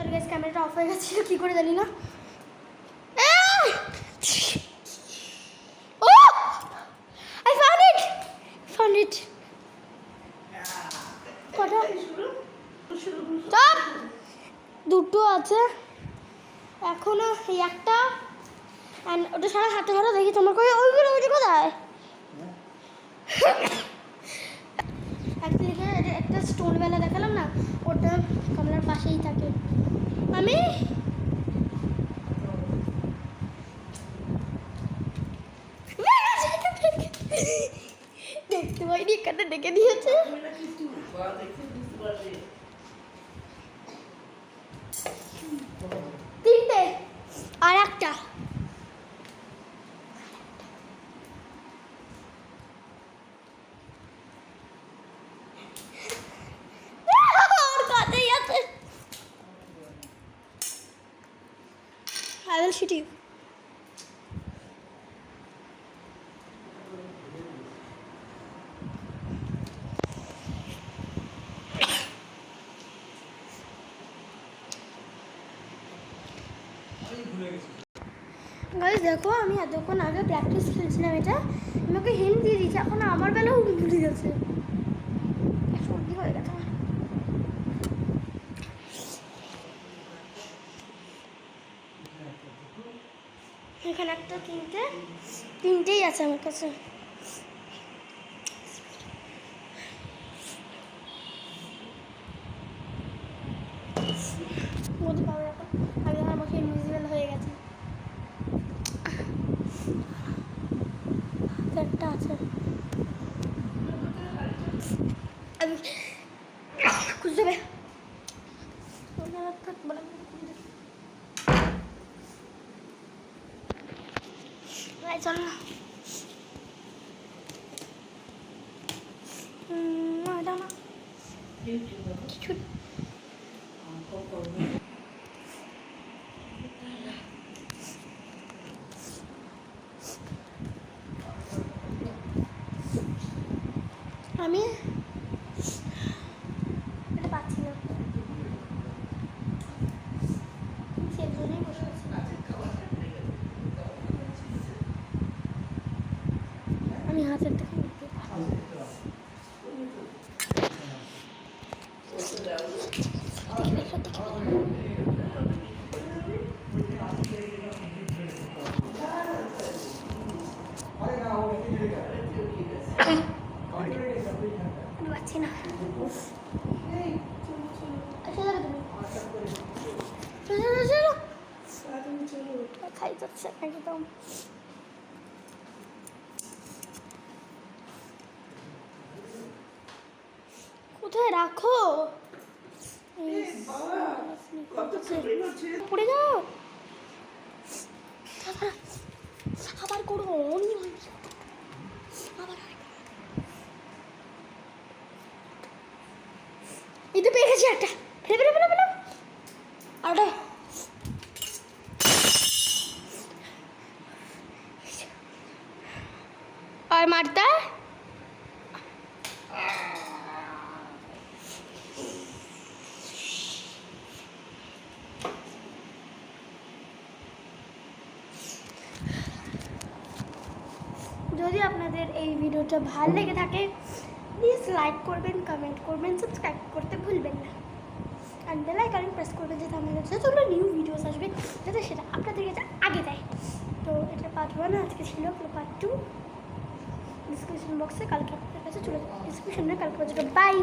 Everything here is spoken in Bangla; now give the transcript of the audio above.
সরি গাইস, ক্যামেরাটা অফ হয়ে গেছিল কী করে জানি না। ও আই ফাউন্ড ইট কটা চাপ দুটো আছে এখনো, এই একটা ওটা সারা হাতে ধরো দেখি তোমার ওইগুলো কোথায়। একটা স্টোন বেলা দেখালাম না, ওটা কমলার পাশেই থাকে। আমি দেখতে পাইনি, এখানে ডেকে দিয়েছে। তিনটে আর একটা I will shoot you. Guys দেখো, আমি এতক্ষণ আগে প্র্যাকটিস খেলছিলাম, এটা আমাকে হিন্ট দিয়ে দিয়েছে, এখন আমার বেলাও ভুলে গেছে। সর্দি হয়ে গেছে আমার। এখানে একটা তিনটেই আছে আমার কাছে। মোদি পাবে এখন, আমি আমার আমাকে ইনভিজিবল হয়ে গেছে। একটা আছে, আমি খুঁজে দেবে চল না। কিছু আমি এটা পাচ্ছি না, সেজন্যই বসে আছি। আমি হাতের থেকে উঠতে পাচ্ছি না। খাই যাচ্ছে একদম। কোথায় রাখো, পড়ে যাও আবার করবো আবার। এতে পেয়ে গেছি একটা, ফেলে ফেলে ফেলে ফেলে আর আর মারতা যদি আপনাদের এই ভিডিওটা ভালো লেগে থাকে প্লিজ লাইক করবেন, কমেন্ট করবেন, সাবস্ক্রাইব করতে ভুলবেন না, আর বেল আইকন প্রেস করবেন যাতে আমাদের যতগুলো নিউ ভিডিওস আসবে যাতে সেটা আপনাদের কাছে আগে দেয়। তো এটা পার্ট 1 আজকে ছিল, পার্ট 2 ডিসক্রিপশন বক্সে কালকে আপনাদের কাছে চলে যাবে, ডিসক্রিপশনে কালকে বাই।